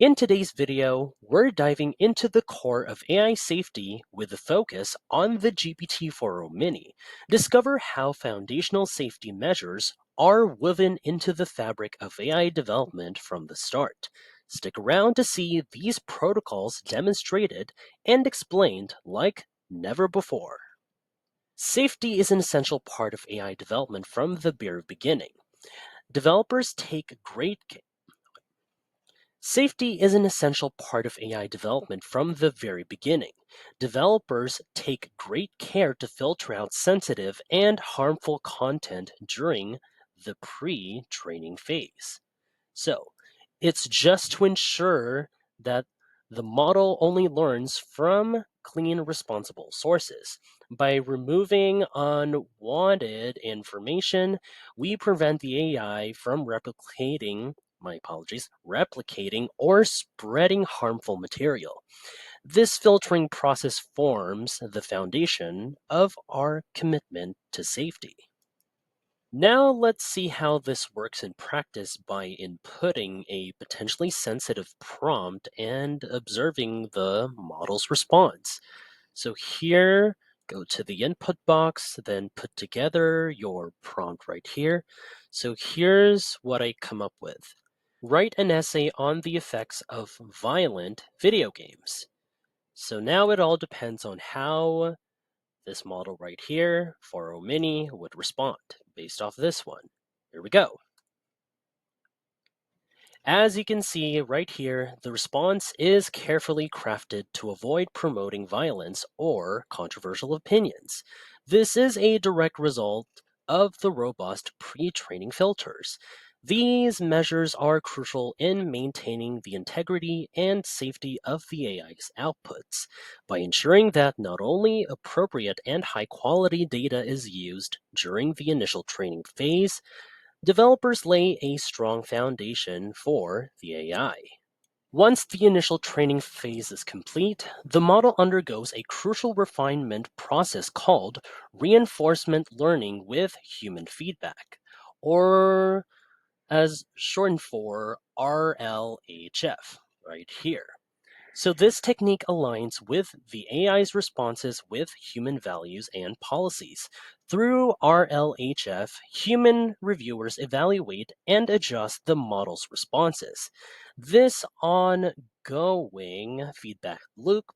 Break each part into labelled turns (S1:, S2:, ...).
S1: In today's video, we're diving into the core of AI safety with a focus on the GPT-4o Mini. Discover how foundational safety measures are woven into the fabric of AI development from the start. Stick around to see these protocols demonstrated and explained like never before. Safety is an essential part of AI development from the very beginning. Developers take great Safety is an essential part of AI development from the very beginning. Developers take great care to filter out sensitive and harmful content during the pre-training phase. So, it's just to ensure that the model only learns from clean, responsible sources. By removing unwanted information, we prevent the AI from replicating or spreading harmful material. This filtering process forms the foundation of our commitment to safety. Now let's see how this works in practice by inputting a potentially sensitive prompt and observing the model's response. So here, go to the input box, then put together your prompt right here. So here's what I come up with. Write an essay on the effects of violent video games. So now it all depends on how this model right here, 4o Mini, would respond based off this one. Here we go. As you can see right here, the response is carefully crafted to avoid promoting violence or controversial opinions. This is a direct result of the robust pre-training filters. These measures are crucial in maintaining the integrity and safety of the AI's outputs by ensuring that not only appropriate and high-quality data is used during the initial training phase, developers lay a strong foundation for the AI. Once the initial training phase is complete, the model undergoes a crucial refinement process called reinforcement learning with human feedback, or as shortened for RLHF, right here. So this technique aligns with the AI's responses with human values and policies. Through RLHF, human reviewers evaluate and adjust the model's responses. This ongoing feedback loop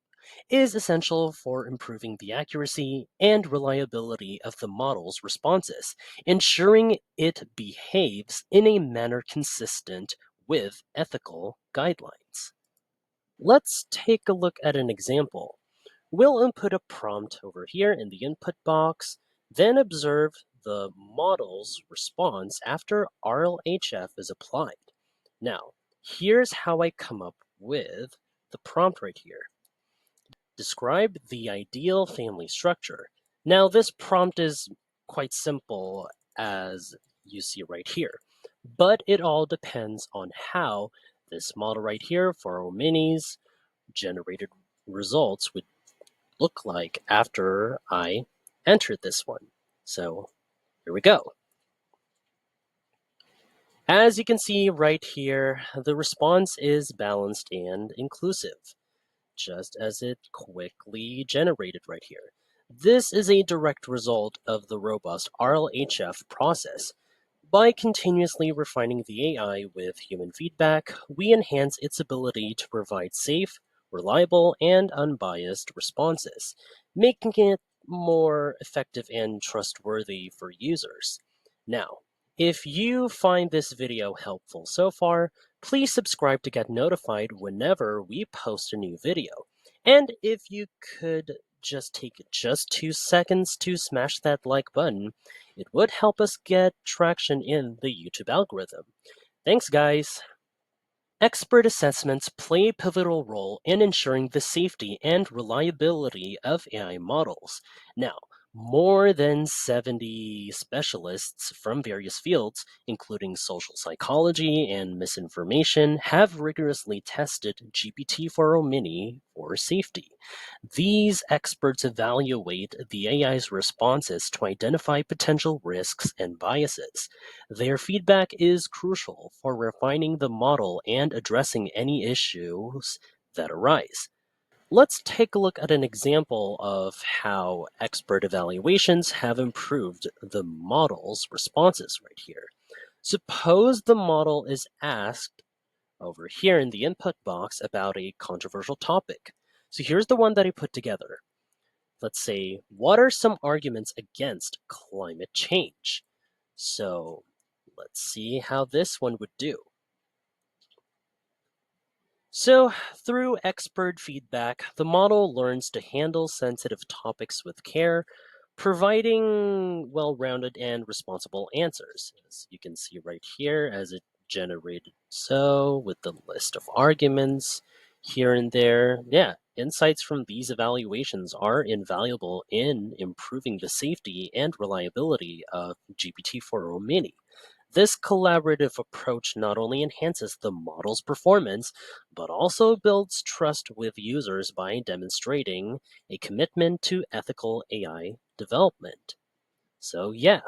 S1: is essential for improving the accuracy and reliability of the model's responses, ensuring it behaves in a manner consistent with ethical guidelines. Let's take a look at an example. We'll input a prompt over here in the input box, then observe the model's response after RLHF is applied. Now, here's how I come up with the prompt right here. Describe the ideal family structure. Now, this prompt is quite simple as you see right here, but it all depends on how this model right here for our minis generated results would look like after I entered this one. So here we go. As you can see right here, the response is balanced and inclusive, just as it quickly generated right here. This is a direct result of the robust RLHF process. By continuously refining the AI with human feedback, we enhance its ability to provide safe, reliable, and unbiased responses, making it more effective and trustworthy for users. Now, if you find this video helpful so far, please subscribe to get notified whenever we post a new video. And if you could just take just 2 seconds to smash that like button, it would help us get traction in the YouTube algorithm. Thanks, guys! Expert assessments play a pivotal role in ensuring the safety and reliability of AI models. Now, More than 70 specialists from various fields, including social psychology and misinformation, have rigorously tested GPT-4o Mini for safety. These experts evaluate the AI's responses to identify potential risks and biases. Their feedback is crucial for refining the model and addressing any issues that arise. Let's take a look at an example of how expert evaluations have improved the model's responses right here. Suppose the model is asked over here in the input box about a controversial topic. So here's the one that I put together. Let's say, what are some arguments against climate change? So let's see how this one would do. So, through expert feedback, the model learns to handle sensitive topics with care, providing well rounded and responsible answers. As you can see right here, as it generated so, with the list of arguments here and there. Yeah, insights from these evaluations are invaluable in improving the safety and reliability of GPT-4o Mini. This collaborative approach not only enhances the model's performance, but also builds trust with users by demonstrating a commitment to ethical AI development. So, yeah,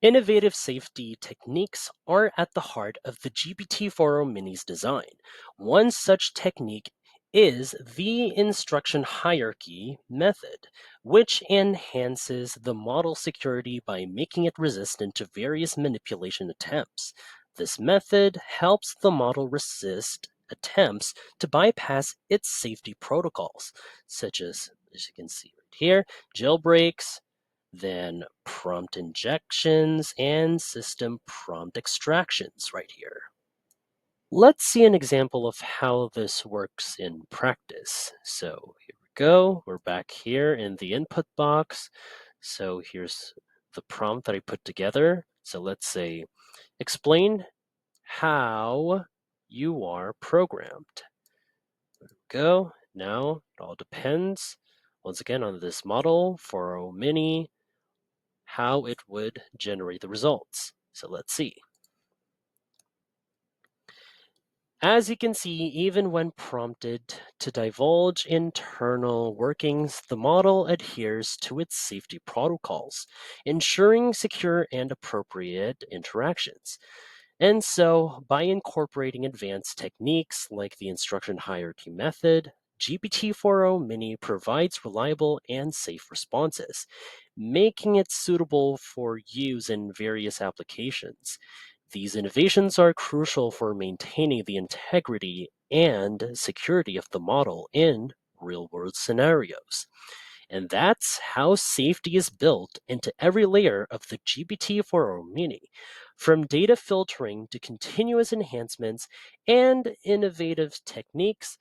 S1: innovative safety techniques are at the heart of the GPT-4o Mini's design. One such technique is the instruction hierarchy method, which enhances the model security by making it resistant to various manipulation attempts. This method helps the model resist attempts to bypass its safety protocols, such as you can see right here, jailbreaks, then prompt injections and system prompt extractions right here. Let's see an example of how this works in practice. So here we go. We're back here in the input box. So here's the prompt that I put together. So let's say, explain how you are programmed. There we go. Now it all depends, once again, on this model for O Mini, how it would generate the results. So let's see. As you can see, even when prompted to divulge internal workings, the model adheres to its safety protocols, ensuring secure and appropriate interactions. And so, by incorporating advanced techniques like the instruction hierarchy method, GPT-4o Mini provides reliable and safe responses, making it suitable for use in various applications. These innovations are crucial for maintaining the integrity and security of the model in real world scenarios. And that's how safety is built into every layer of the GPT-4o Mini, from data filtering to continuous enhancements and innovative techniques.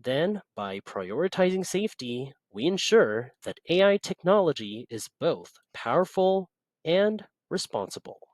S1: Then, by prioritizing safety, we ensure that AI technology is both powerful and responsible.